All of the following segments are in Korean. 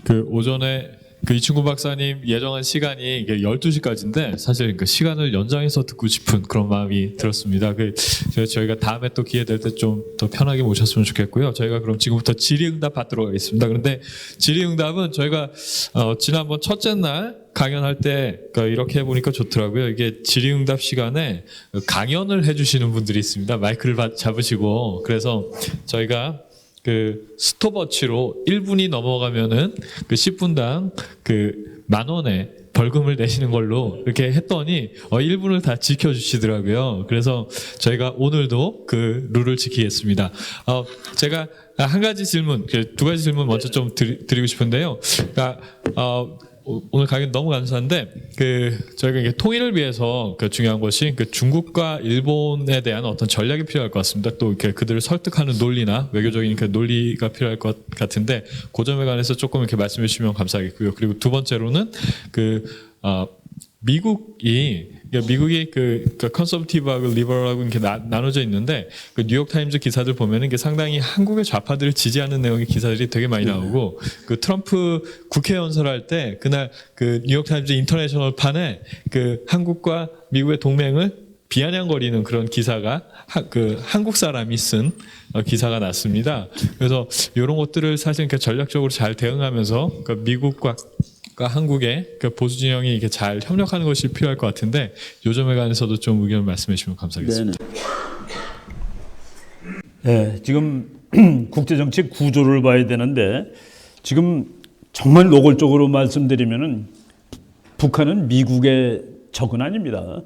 그 오전에 그 이충구 박사님 예정한 시간이 12시까지인데 사실 그 시간을 연장해서 듣고 싶은 그런 마음이 들었습니다. 저희가 다음에 또 기회 될 때 좀 더 편하게 모셨으면 좋겠고요. 저희가 그럼 지금부터 질의응답 받도록 하겠습니다. 그런데 질의응답은 저희가 지난번 첫째 날 강연할 때 이렇게 해보니까 좋더라고요. 이게 질의응답 시간에 강연을 해주시는 분들이 있습니다. 마이크를 잡으시고. 그래서 저희가 그 스톱워치로 1분이 넘어가면은 그 10분당 그 10,000원의 벌금을 내시는 걸로 이렇게 했더니 1분을 다 지켜주시더라고요. 그래서 저희가 오늘도 그 룰을 지키겠습니다. 제가 한 가지 질문, 두 가지 질문 먼저 좀 드리고 싶은데요. 그러니까 오늘 강연 너무 감사한데 저희가 이게 통일을 위해서 중요한 것이 중국과 일본에 대한 어떤 전략이 필요할 것 같습니다. 또 이렇게 그들을 설득하는 논리나 외교적인 논리가 필요할 것 같은데 그 점에 관해서 조금 이렇게 말씀해 주시면 감사하겠고요. 그리고 두 번째로는 미국이 컨서버티브하고 리버럴하고 이렇게 나눠져 있는데 그 뉴욕 타임즈 기사들 보면은 이게 상당히 한국의 좌파들을 지지하는 내용의 기사들이 되게 많이 나오고 그 트럼프 국회 연설할 때 그날 그 뉴욕 타임즈 인터내셔널 판에 그 한국과 미국의 동맹을 비아냥거리는 그런 기사가 한국 사람이 쓴 기사가 났습니다. 그래서 이런 것들을 사실 전략적으로 잘 대응하면서 미국과 한국의 보수 진영이 이렇게 잘 협력하는 것이 필요할 것 같은데 요 점에 관해서도 좀 의견을 말씀해 주시면 감사하겠습니다. 네, 지금 국제정치 구조를 봐야 되는데 지금 정말 노골적으로 말씀드리면은 북한은 미국의 적은 아닙니다.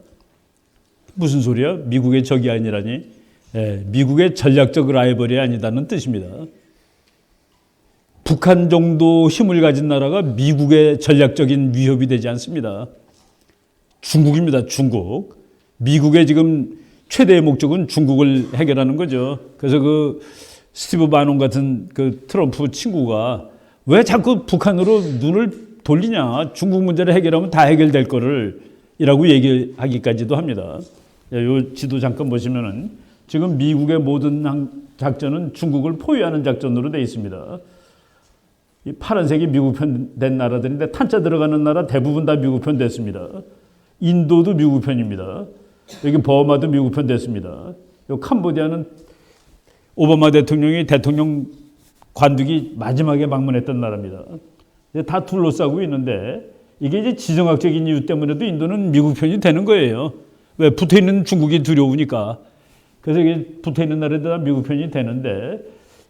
무슨 소리야? 미국의 적이 아니라니? 미국의 전략적 라이벌이 아니다는 뜻입니다. 북한 정도 힘을 가진 나라가 미국의 전략적인 위협이 되지 않습니다. 중국입니다. 중국. 미국의 지금 최대의 목적은 중국을 해결하는 거죠. 그래서 스티브 바논 같은 트럼프 친구가 왜 자꾸 북한으로 눈을 돌리냐. 중국 문제를 해결하면 다 해결될 거를 이라고 얘기하기까지도 합니다. 이 지도 잠깐 보시면은 지금 미국의 모든 작전은 중국을 포위하는 작전으로 되어 있습니다. 이 파란색이 미국 편 된 나라들인데 탄자 들어가는 나라 대부분 다 미국 편 됐습니다. 인도도 미국 편입니다. 여기 버마도 미국 편 됐습니다. 요 캄보디아는 오바마 대통령이 대통령 관두기 마지막에 방문했던 나라입니다. 다 둘러싸고 있는데 이게 이제 지정학적인 이유 때문에도 인도는 미국 편이 되는 거예요. 왜? 붙어 있는 중국이 두려우니까. 그래서 이게 붙어 있는 나라들 다 미국 편이 되는데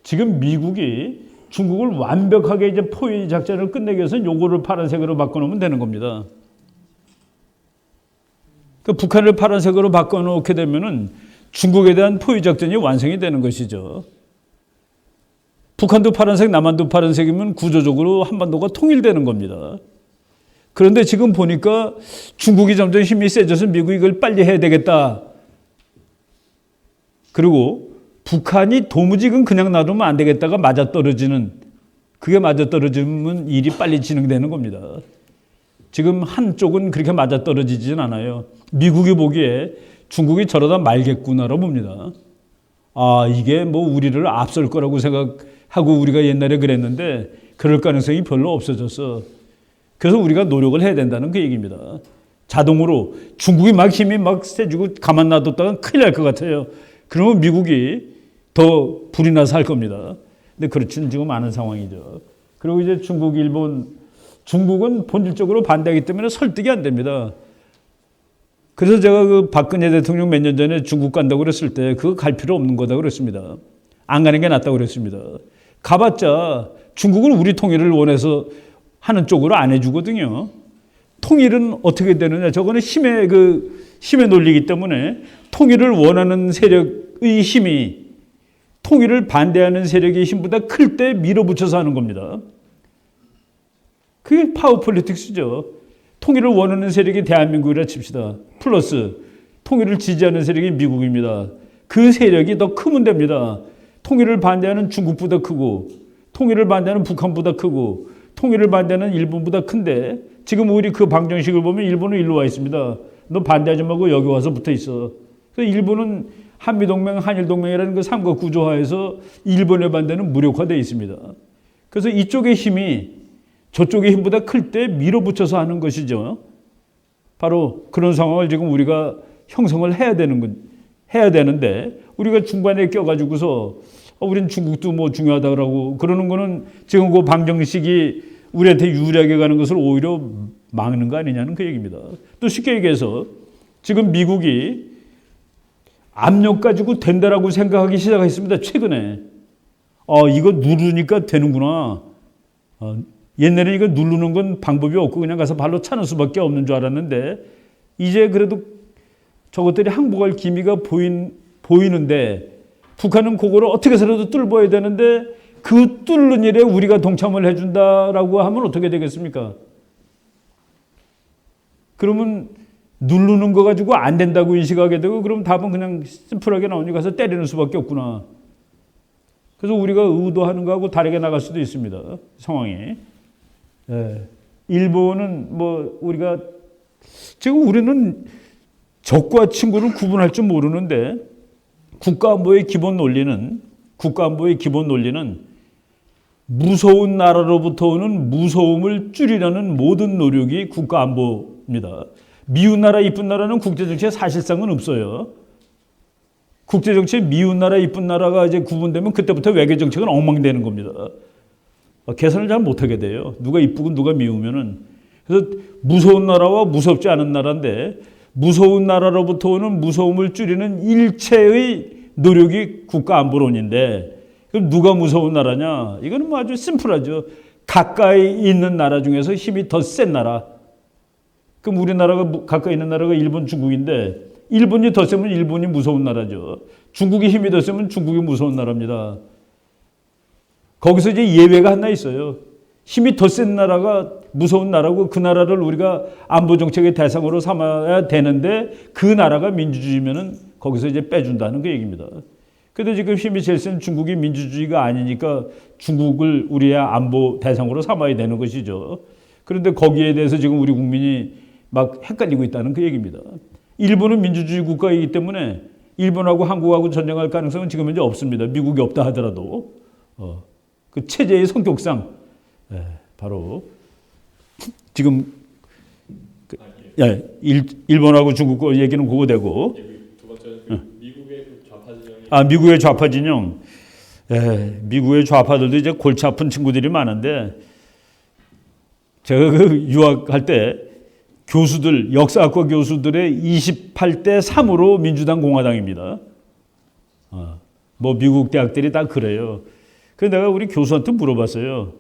지금 미국이 중국을 완벽하게 이제 포위 작전을 끝내기 위해서는 요거를 파란색으로 바꿔놓으면 되는 겁니다. 북한을 파란색으로 바꿔놓게 되면은 중국에 대한 포위 작전이 완성이 되는 것이죠. 북한도 파란색, 남한도 파란색이면 구조적으로 한반도가 통일되는 겁니다. 그런데 지금 보니까 중국이 점점 힘이 세져서 미국이 이걸 빨리 해야 되겠다. 그리고 북한이 도무지 그냥 놔두면 안 되겠다가 맞아떨어지는, 그게 맞아떨어지면 일이 빨리 진행되는 겁니다. 지금 한쪽은 그렇게 맞아떨어지진 않아요. 미국이 보기에 중국이 저러다 말겠구나라고 봅니다. 이게 우리를 앞설 거라고 생각하고 우리가 옛날에 그랬는데 그럴 가능성이 별로 없어졌어. 그래서 우리가 노력을 해야 된다는 그 얘기입니다. 자동으로 중국이 막 힘이 막 세지고 가만 놔뒀다가 큰일 날 것 같아요. 그러면 미국이 더 불이 나서 할 겁니다. 근데 그렇지는 지금 않은 상황이죠. 그리고 이제 중국, 일본, 중국은 본질적으로 반대하기 때문에 설득이 안 됩니다. 그래서 제가 박근혜 대통령 몇 년 전에 중국 간다고 그랬을 때 그거 갈 필요 없는 거다 그랬습니다. 안 가는 게 낫다고 그랬습니다. 가봤자 중국은 우리 통일을 원해서 하는 쪽으로 안 해주거든요. 통일은 어떻게 되느냐. 저거는 힘의 논리이기 때문에 통일을 원하는 세력의 힘이 통일을 반대하는 세력의 힘보다 클 때 밀어붙여서 하는 겁니다. 그게 파워 폴리틱스죠. 통일을 원하는 세력이 대한민국이라 칩시다. 플러스 통일을 지지하는 세력이 미국입니다. 그 세력이 더 크면 됩니다. 통일을 반대하는 중국보다 크고 통일을 반대하는 북한보다 크고 통일을 반대하는 일본보다 큰데 지금 우리 그 방정식을 보면 일본은 일로 와 있습니다. 너 반대하지 말고 여기 와서 붙어 있어. 그래서 일본은 한미동맹, 한일동맹이라는 그 삼각 구조화에서 일본의 반대는 무력화되어 있습니다. 그래서 이쪽의 힘이 저쪽의 힘보다 클 때 밀어붙여서 하는 것이죠. 바로 그런 상황을 지금 우리가 형성을 해야 되는데 우리가 중반에 껴가지고서 우린 중국도 뭐 중요하다고 그러는 거는 지금 그 방정식이 우리한테 유리하게 가는 것을 오히려 막는 거 아니냐는 그 얘기입니다. 또 쉽게 얘기해서 지금 미국이 압력 가지고 된다라고 생각하기 시작했습니다. 최근에. 이거 누르니까 되는구나. 옛날에 이거 누르는 건 방법이 없고 그냥 가서 발로 차는 수밖에 없는 줄 알았는데 이제 그래도 저것들이 항복할 기미가 보이는데 북한은 그거를 어떻게 해서라도 뚫어야 되는데 그 뚫는 일에 우리가 동참을 해준다라고 하면 어떻게 되겠습니까? 그러면 누르는 거 가지고 안 된다고 인식하게 되고 그럼 답은 그냥 심플하게 나오니 가서 때리는 수밖에 없구나. 그래서 우리가 의도하는 거하고 다르게 나갈 수도 있습니다. 상황이. 일본은 뭐 우리가 지금 우리는 적과 친구를 구분할 줄 모르는데 국가안보의 기본 논리는 무서운 나라로부터 오는 무서움을 줄이려는 모든 노력이 국가안보입니다. 미운 나라, 이쁜 나라는 국제정치에 사실상은 없어요. 국제정치에 미운 나라, 이쁜 나라가 이제 구분되면 그때부터 외교정책은 엉망되는 겁니다. 계산을 잘 못하게 돼요. 누가 이쁘고 누가 미우면은. 그래서 무서운 나라와 무섭지 않은 나라인데 무서운 나라로부터 오는 무서움을 줄이는 일체의 노력이 국가안보론인데 그럼 누가 무서운 나라냐? 이거는 뭐 아주 심플하죠. 가까이 있는 나라 중에서 힘이 더 센 나라. 그럼 우리나라가 가까이 있는 나라가 일본, 중국인데 일본이 더 세면 일본이 무서운 나라죠. 중국이 힘이 더 세면 중국이 무서운 나라입니다. 거기서 이제 예외가 하나 있어요. 힘이 더 센 나라가 무서운 나라고 그 나라를 우리가 안보 정책의 대상으로 삼아야 되는데 그 나라가 민주주의면은 거기서 이제 빼준다는 그 얘기입니다. 근데 지금 힘이 제일 센 중국이 민주주의가 아니니까 중국을 우리의 안보 대상으로 삼아야 되는 것이죠. 그런데 거기에 대해서 지금 우리 국민이 막 헷갈리고 있다는 그 얘기입니다. 일본은 민주주의 국가이기 때문에 일본하고 한국하고 전쟁할 가능성은 지금 현재 없습니다. 미국이 없다 하더라도 그 체제의 성격상 바로 지금 일본하고 중국 얘기는 그거 되고 두 번째는 미국의 좌파 진영이 미국의 좌파 진영 미국의 좌파들도 이제 골치 아픈 친구들이 많은데 제가 그 유학할 때 교수들 역사학과 교수들의 28대 3으로 민주당 공화당입니다. 뭐 미국 대학들이 다 그래요. 그래서 내가 우리 교수한테 물어봤어요.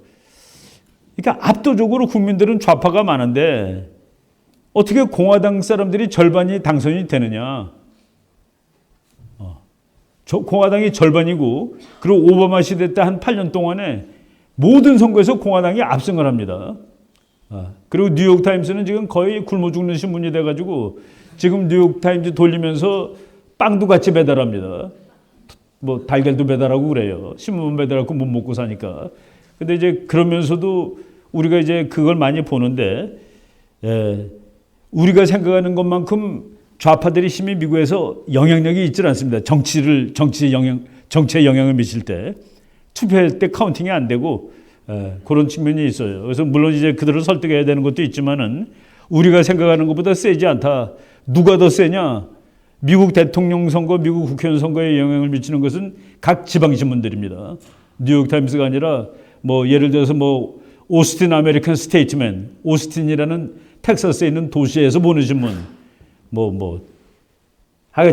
그러니까 압도적으로 국민들은 좌파가 많은데 어떻게 공화당 사람들이 절반이 당선이 되느냐. 공화당이 절반이고 그리고 오바마 시대 때 한 8년 동안에 모든 선거에서 공화당이 압승을 합니다. 그리고 뉴욕타임스는 지금 거의 굶어 죽는 신문이 돼가지고 지금 뉴욕타임스 돌리면서 빵도 같이 배달합니다. 뭐 달걀도 배달하고 그래요. 신문 배달하고 못 먹고 사니까. 근데 이제 그러면서도 우리가 이제 그걸 많이 보는데 우리가 생각하는 것만큼 좌파들의 힘이 미국에서 영향력이 있지 않습니다. 정치에 영향을 미칠 때 투표할 때 카운팅이 안 되고 그런 측면이 있어요. 그래서 물론 이제 그들을 설득해야 되는 것도 있지만은 우리가 생각하는 것보다 세지 않다. 누가 더 세냐? 미국 대통령 선거, 미국 국회의원 선거에 영향을 미치는 것은 각 지방 신문들입니다. 뉴욕타임스가 아니라 뭐 예를 들어서 뭐 오스틴 아메리칸 스테이트맨, 오스틴이라는 텍사스에 있는 도시에서 보는 신문,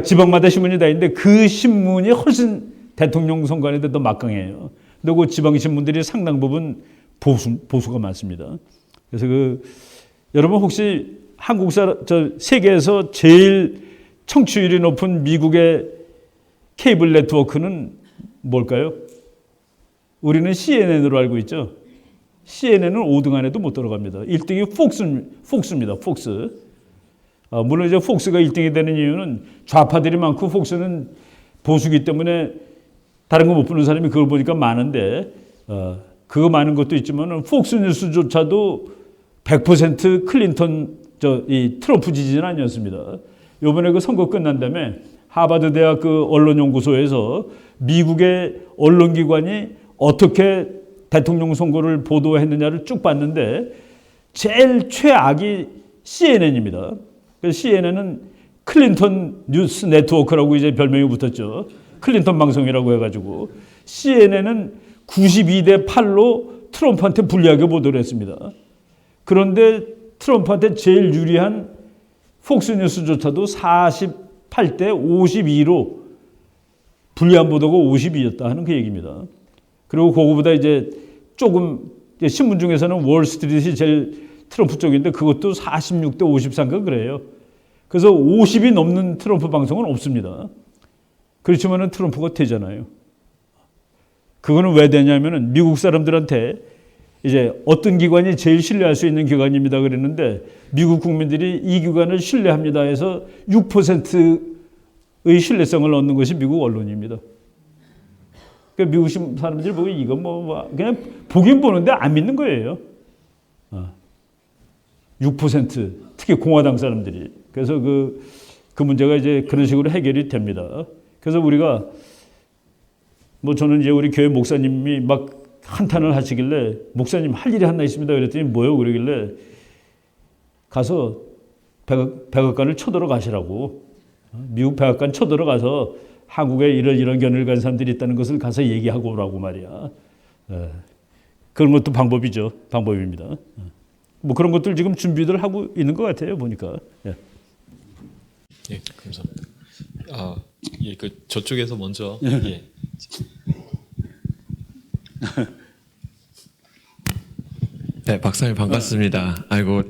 지방마다 신문이 다 있는데 그 신문이 훨씬 대통령 선거에 더 막강해요. 근데 그 지방 신문들이 상당 부분 보수가 많습니다. 그래서 여러분 혹시 세계에서 제일 청취율이 높은 미국의 케이블 네트워크는 뭘까요? 우리는 CNN으로 알고 있죠. CNN은 5등 안에도 못 들어갑니다. 1등이 폭스입니다. 폭스. 물론 이제 폭스가 1등이 되는 이유는 좌파들이 많고 폭스는 보수기 때문에 다른 거 못 보는 사람이 그걸 보니까 많은데 그거 많은 것도 있지만은 폭스 뉴스조차도 100% 클린턴 이 트럼프 지지는 아니었습니다. 이번에 그 선거 끝난 다음에 하버드 대학 그 언론연구소에서 미국의 언론기관이 어떻게 대통령 선거를 보도했느냐를 쭉 봤는데 제일 최악이 CNN입니다. CNN은 클린턴 뉴스 네트워크라고 이제 별명이 붙었죠. 클린턴 방송이라고 해가지고 CNN은 92대 8로 트럼프한테 불리하게 보도를 했습니다. 그런데 트럼프한테 제일 유리한 폭스뉴스조차도 48대 52로 불리한 보도가 52였다 하는 그 얘기입니다. 그리고 그거보다 이제 조금 이제 신문 중에서는 월스트리트이 제일 트럼프 쪽인데 그것도 46대 53가 그래요. 그래서 50이 넘는 트럼프 방송은 없습니다. 그렇지만은 트럼프가 되잖아요. 그거는 왜 되냐면은 미국 사람들한테 이제 어떤 기관이 제일 신뢰할 수 있는 기관입니다 그랬는데 미국 국민들이 이 기관을 신뢰합니다 해서 6%의 신뢰성을 얻는 것이 미국 언론입니다. 그러니까 미국 사람들이 보고 이건 뭐 그냥 보긴 보는데 안 믿는 거예요. 6% 특히 공화당 사람들이. 그래서 그 문제가 이제 그런 식으로 해결이 됩니다. 그래서 우리가 뭐 저는 이제 우리 교회 목사님이 막 한탄을 하시길래 목사님 할 일이 하나 있습니다. 그랬더니 뭐요? 그러길래 가서 백악관을 쳐들어 가시라고. 미국 백악관 쳐들어 가서 한국에 이런 견해를 가진 사람들이 있다는 것을 가서 얘기하고 오라고 말이야. 그런 것도 방법이죠. 방법입니다. 뭐 그런 것들 지금 준비들 하고 있는 것 같아요. 보니까. 예, 감사합니다. 그 저쪽에서 먼저. 예. 네, 박사님 반갑습니다. 아이고,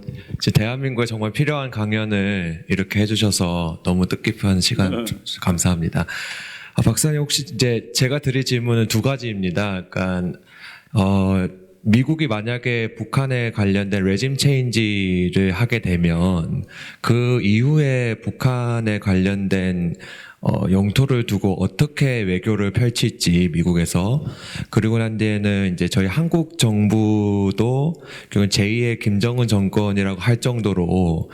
대한민국에 정말 필요한 강연을 이렇게 해주셔서 너무 뜻깊은 시간 감사합니다. 박사님 혹시 이제 제가 드릴 질문은 두 가지입니다. 그러니까 미국이 만약에 북한에 관련된 레짐 체인지를 하게 되면 그 이후에 북한에 관련된 영토를 두고 어떻게 외교를 펼칠지 미국에서 그리고 난 뒤에는 이제 저희 한국 정부도 제2의 김정은 정권이라고 할 정도로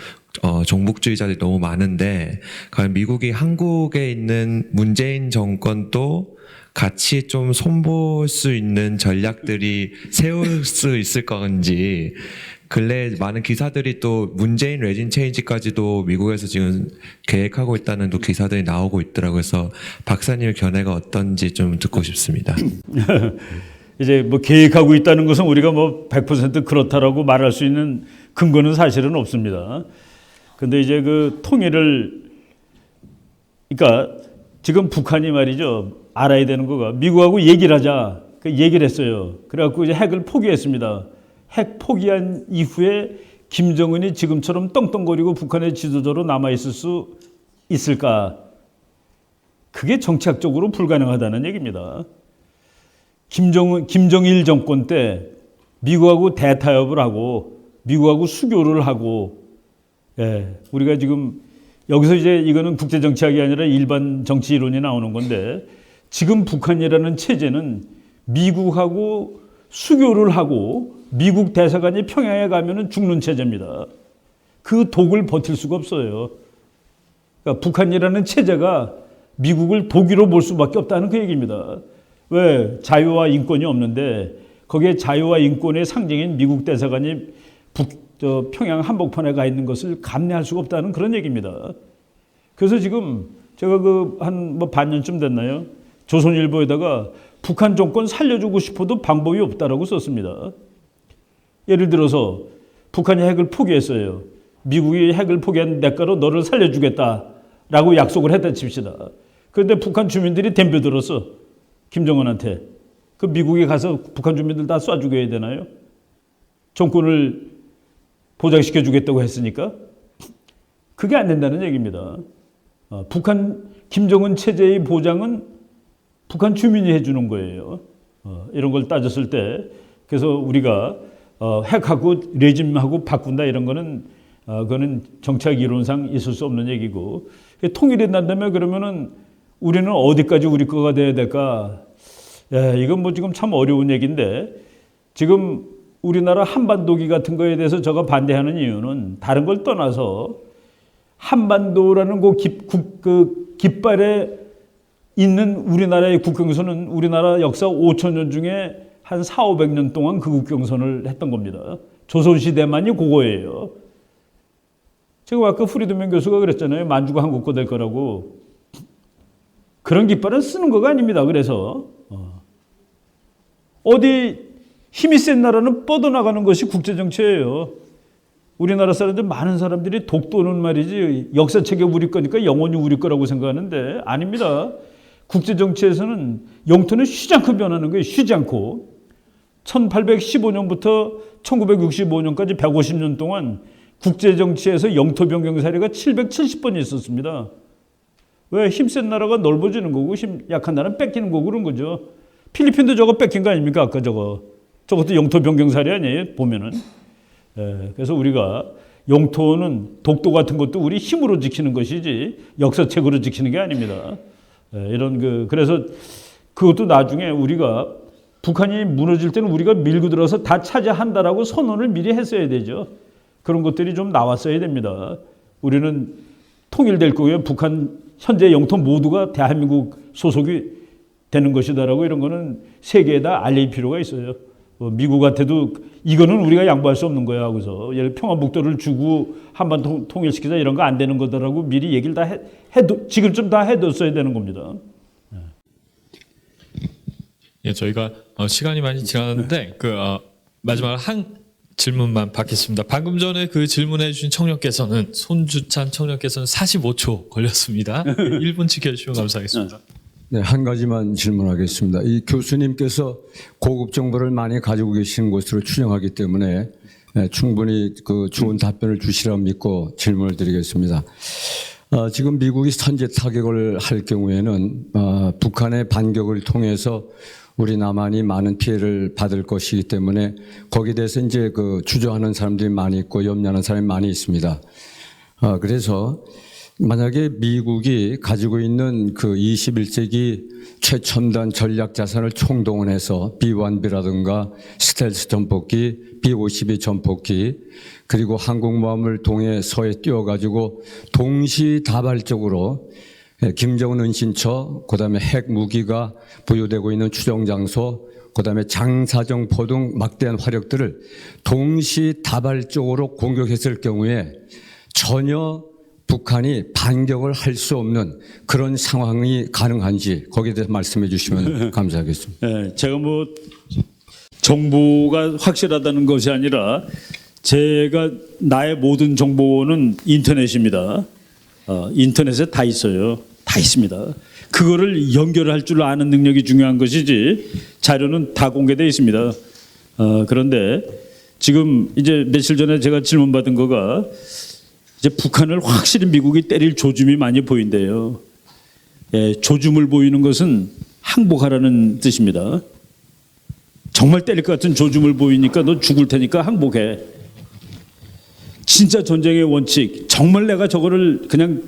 종북주의자들이 너무 많은데 과연 미국이 한국에 있는 문재인 정권도 같이 좀 손볼 수 있는 전략들이 세울 수 있을 건지 근래 많은 기사들이 또 문재인 레짐 체인지까지도 미국에서 지금 계획하고 있다는 또 기사들이 나오고 있더라고요. 그래서 박사님의 견해가 어떤지 좀 듣고 싶습니다. 이제 뭐 계획하고 있다는 것은 우리가 뭐 100% 그렇다라고 말할 수 있는 근거는 사실은 없습니다. 근데 이제 그 통일을 그러니까 지금 북한이 말이죠. 알아야 되는 거가 미국하고 얘기를 하자. 그 얘기를 했어요. 그래갖고 이제 핵을 포기했습니다. 핵 포기한 이후에 김정은이 지금처럼 떵떵거리고 북한의 지도자로 남아있을 수 있을까? 그게 정치학적으로 불가능하다는 얘기입니다. 김정일 정권 때 미국하고 대타협을 하고 미국하고 수교를 하고 우리가 지금 여기서 이제 이거는 국제정치학이 아니라 일반 정치 이론이 나오는 건데 지금 북한이라는 체제는 미국하고 수교를 하고 미국 대사관이 평양에 가면은 죽는 체제입니다. 그 독을 버틸 수가 없어요. 그러니까 북한이라는 체제가 미국을 독이로 볼 수밖에 없다는 그 얘기입니다. 왜? 자유와 인권이 없는데 거기에 자유와 인권의 상징인 미국 대사관이 평양 한복판에 가 있는 것을 감내할 수가 없다는 그런 얘기입니다. 그래서 지금 제가 한 반년쯤 됐나요? 조선일보에다가 북한 정권 살려주고 싶어도 방법이 없다라고 썼습니다. 예를 들어서 북한이 핵을 포기했어요. 미국이 핵을 포기한 대가로 너를 살려주겠다라고 약속을 했다 칩시다. 그런데 북한 주민들이 덤벼들었어. 김정은한테. 그 미국에 가서 북한 주민들 다 쏴 죽여야 되나요? 정권을 보장시켜 주겠다고 했으니까 그게 안 된다는 얘기입니다. 김정은 체제의 보장은 북한 주민이 해주는 거예요. 이런 걸 따졌을 때 그래서 우리가 핵하고 레짐하고 바꾼다 이런 거는 그거는 정치학 이론상 있을 수 없는 얘기고 통일이 난다면 그러면은 우리는 어디까지 우리 거가 돼야 될까? 이건 뭐 지금 참 어려운 얘기인데 지금 우리나라 한반도기 같은 거에 대해서 제가 반대하는 이유는 다른 걸 떠나서 한반도라는 그 깃발에 있는 우리나라의 국경선은 우리나라 역사 5천 년 중에 한 400~500년 동안 극우 경선을 했던 겁니다. 조선시대만이 그거예요. 지금 아까 프리드맨 교수가 그랬잖아요. 만주가 한국 거 될 거라고. 그런 깃발은 쓰는 거가 아닙니다. 그래서 어디 힘이 센 나라는 뻗어나가는 것이 국제정치예요. 우리나라 사람들 많은 사람들이 독도는 말이지 역사책에 우리 거니까 영원히 우리 거라고 생각하는데 아닙니다. 국제정치에서는 영토는 쉬지 않고 변하는 거예요. 쉬지 않고. 1815년부터 1965년까지 150년 동안 국제정치에서 영토 변경 사례가 770번이 있었습니다. 왜? 힘센 나라가 넓어지는 거고 힘 약한 나라는 뺏기는 거고 그런 거죠. 필리핀도 저거 뺏긴 거 아닙니까? 아까 저것도 영토 변경 사례 아니에요? 보면은. 그래서 우리가 영토는 독도 같은 것도 우리 힘으로 지키는 것이지 역사책으로 지키는 게 아닙니다. 그래서 그것도 나중에 우리가 북한이 무너질 때는 우리가 밀고 들어서 다 차지한다라고 선언을 미리 했어야 되죠. 그런 것들이 좀 나왔어야 됩니다. 우리는 통일될 거고요. 북한 현재 영토 모두가 대한민국 소속이 되는 것이다라고 이런 거는 세계에다 알릴 필요가 있어요. 미국한테도 이거는 우리가 양보할 수 없는 거야 하고서 예를 평화북도를 주고 한반 통일시키자 이런 거 안 되는 거다라고 미리 얘기를 다 지금쯤 다 해뒀어야 되는 겁니다. 예, 저희가 시간이 많이 지났는데 마지막 한 질문만 받겠습니다. 방금 전에 그 질문해 주신 청년께서는 손주찬 청년께서는 45초 걸렸습니다. 1분 지켜주시면 감사하겠습니다. 네, 한 가지만 질문하겠습니다. 이 교수님께서 고급 정보를 많이 가지고 계시는 것으로 추정하기 때문에 충분히 그 좋은 답변을 주시라고 믿고 질문을 드리겠습니다. 지금 미국이 선제 타격을 할 경우에는 북한의 반격을 통해서 우리 남한이 많은 피해를 받을 것이기 때문에 거기에 대해서 이제 그 주저하는 사람들이 많이 있고 염려하는 사람이 많이 있습니다. 그래서 만약에 미국이 가지고 있는 그 21세기 최첨단 전략 자산을 총동원해서 B-1B라든가 스텔스 전폭기, B-52 전폭기, 그리고 항공모함을 동해 서해 띄워가지고 동시다발적으로 김정은 은신처, 그다음에 핵 무기가 보유되고 있는 추정 장소, 그다음에 장사정포 등 막대한 화력들을 동시다발적으로 공격했을 경우에 전혀 북한이 반격을 할 수 없는 그런 상황이 가능한지 거기에 대해서 말씀해 주시면 감사하겠습니다. 네, 제가 뭐 정보가 확실하다는 것이 아니라 나의 모든 정보는 인터넷입니다. 인터넷에 다 있어요. 다 있습니다. 그거를 연결할 줄 아는 능력이 중요한 것이지 자료는 다 공개되어 있습니다. 그런데 지금 이제 며칠 전에 제가 질문받은 거가 이제 북한을 확실히 미국이 때릴 조짐이 많이 보인대요. 조짐을 보이는 것은 항복하라는 뜻입니다. 정말 때릴 것 같은 조짐을 보이니까 너 죽을 테니까 항복해. 진짜 전쟁의 원칙, 정말 내가 저거를 그냥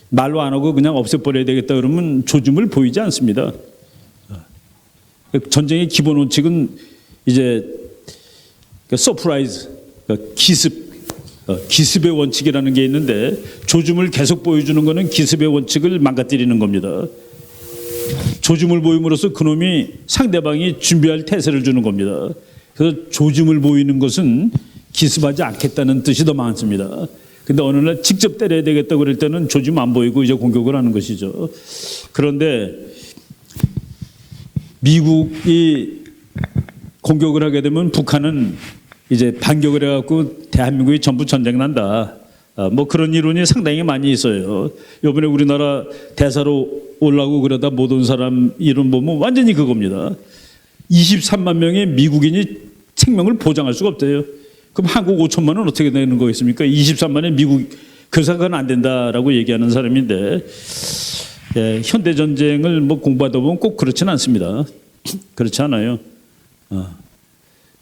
말로 안 하고 그냥 없애버려야 되겠다 그러면 조짐을 보이지 않습니다. 전쟁의 기본 원칙은 이제 서프라이즈, 기습의 원칙이라는 게 있는데 조짐을 계속 보여주는 것은 기습의 원칙을 망가뜨리는 겁니다. 조짐을 보임으로써 그놈이 상대방이 준비할 태세를 주는 겁니다. 그래서 조짐을 보이는 것은 기습하지 않겠다는 뜻이 더 많습니다. 근데 어느 날 직접 때려야 되겠다고 그럴 때는 조짐 안 보이고 이제 공격을 하는 것이죠. 그런데 미국이 공격을 하게 되면 북한은 이제 반격을 해갖고 대한민국이 전부 전쟁 난다. 뭐 그런 이론이 상당히 많이 있어요. 이번에 우리나라 대사로 올라오고 그러다 못 온 사람 이론 보면 완전히 그겁니다. 23만 명의 미국인이 생명을 보장할 수가 없대요. 그럼 한국 5천만은 어떻게 되는 거겠습니까? 23만의 미국, 그래서 그건 안 된다라고 얘기하는 사람인데 현대 전쟁을 뭐 공부하다 보면 꼭 그렇지는 않습니다. 그렇지 않아요.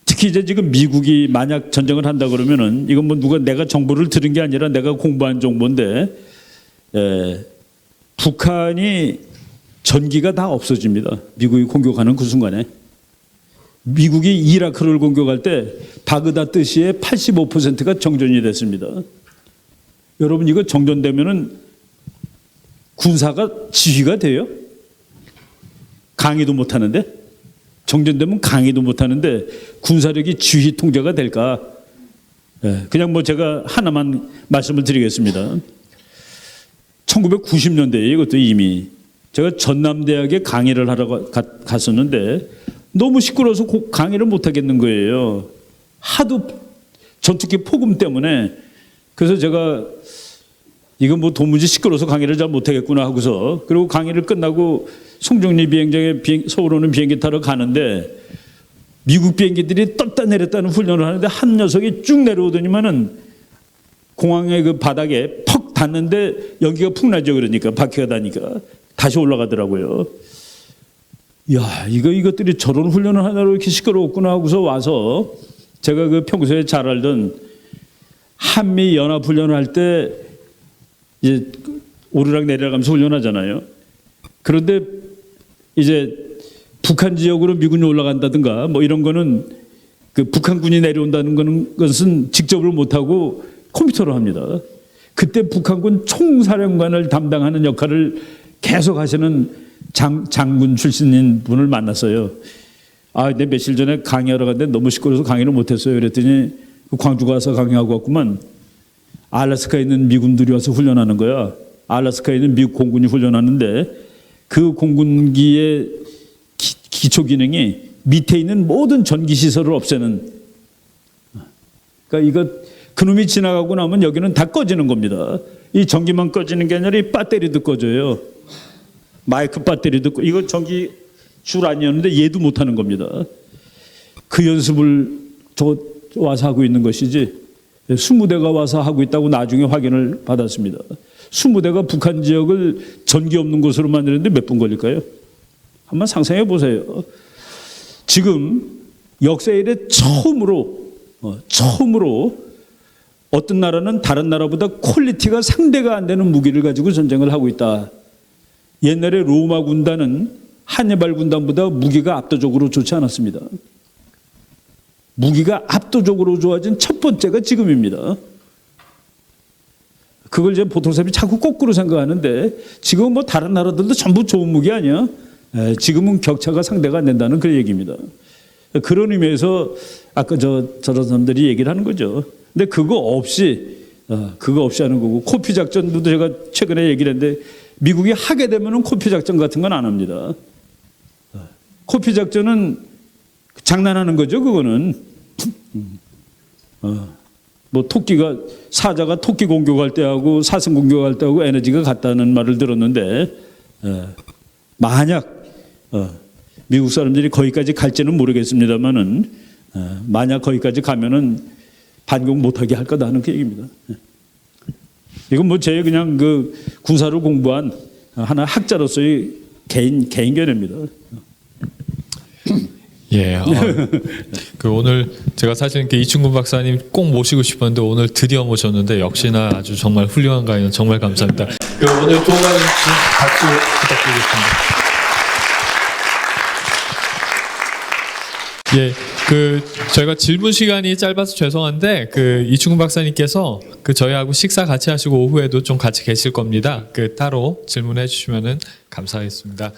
특히 이제 지금 미국이 만약 전쟁을 한다 그러면은 이건 뭐 내가 정보를 들은 게 아니라 내가 공부한 정보인데 북한이 전기가 다 없어집니다. 미국이 공격하는 그 순간에. 미국이 이라크를 공격할 때 바그다드시의 85%가 정전이 됐습니다. 여러분 이거 정전되면은 군사가 지휘가 돼요? 강의도 못 하는데? 정전되면 강의도 못하는데 군사력이 지휘 통제가 될까? 그냥 뭐 제가 하나만 말씀을 드리겠습니다. 1990년대에 이것도 이미 제가 전남대학에 강의를 하러 갔었는데 너무 시끄러워서 강의를 못 하겠는 거예요. 하도 전투기 폭음 때문에. 그래서 제가 이건 뭐 도무지 시끄러워서 강의를 잘 못하겠구나 하고서, 그리고 강의를 끝나고 송정리 비행장에 서울 오는 비행기 타러 가는데 미국 비행기들이 떴다 내렸다는 훈련을 하는데 한 녀석이 쭉 내려오더니만은 공항의 그 바닥에 퍽 닿는데 연기가 푹 나죠. 그러니까 바퀴가 다니까 다시 올라가더라고요. 야, 이것들이 저런 훈련을 하느라고 이렇게 시끄러웠구나 하고서 와서 제가 그 평소에 잘 알던 한미 연합 훈련을 할 때 이제 오르락 내리락하면서 훈련하잖아요. 그런데 이제 북한 지역으로 미군이 올라간다든가 뭐 이런 거는 그 북한군이 내려온다는 것은 직접으로 못하고 컴퓨터로 합니다. 그때 북한군 총사령관을 담당하는 역할을 계속 하시는 장군 출신인 분을 만났어요. 아, 근데 며칠 전에 강의하러 갔는데 너무 시끄러워서 강의를 못했어요. 그랬더니 광주 가서 강의하고 왔구만. 알래스카에 있는 미군들이 와서 훈련하는 거야. 알래스카에 있는 미국 공군이 훈련하는데 그 공군기의 기초 기능이 밑에 있는 모든 전기 시설을 없애는. 그러니까 그놈이 지나가고 나면 여기는 다 꺼지는 겁니다. 이 전기만 꺼지는 게 아니라 이 배터리도 꺼져요. 마이크 배터리도 이거 전기 줄 아니었는데 얘도 못 하는 겁니다. 그 연습을 와서 하고 있는 것이지 20대가 와서 하고 있다고 나중에 확인을 받았습니다. 20대가 북한 지역을 전기 없는 곳으로 만드는데 몇 분 걸릴까요? 한번 상상해 보세요. 지금 역사 이래 처음으로 어떤 나라는 다른 나라보다 퀄리티가 상대가 안 되는 무기를 가지고 전쟁을 하고 있다. 옛날에 로마 군단은 한니발 군단보다 무기가 압도적으로 좋지 않았습니다. 무기가 압도적으로 좋아진 첫 번째가 지금입니다. 그걸 이제 보통 사람이 자꾸 거꾸로 생각하는데 지금 뭐 다른 나라들도 전부 좋은 무기 아니야? 지금은 격차가 상대가 안 된다는 그 얘기입니다. 그런 의미에서 아까 저런 사람들이 얘기를 하는 거죠. 근데 그거 없이 하는 거고, 코피 작전도 제가 최근에 얘기를 했는데 미국이 하게 되면은 코피 작전 같은 건 안 합니다. 코피 작전은 장난하는 거죠, 그거는. 뭐 사자가 토끼 공격할 때하고 사슴 공격할 때하고 에너지가 같다는 말을 들었는데, 만약 미국 사람들이 거기까지 갈지는 모르겠습니다만은 만약 거기까지 가면은 반공 못하게 할 거다 하는 그 얘기입니다. 이건 뭐 제 그냥 그 군사를 공부한 하나 학자로서의 개인 견해입니다. 예. 그 오늘 제가 사실 이렇게 이충근 박사님 꼭 모시고 싶었는데 오늘 드디어 모셨는데 역시나 아주 정말 훌륭한 강연 정말 감사합니다. 그 오늘 또 박수 부탁드리겠습니다. 예, 그 저희가 질문 시간이 짧아서 죄송한데 그 이충근 박사님께서 그 저희하고 식사 같이 하시고 오후에도 좀 같이 계실 겁니다. 그 따로 질문해 주시면은 감사하겠습니다.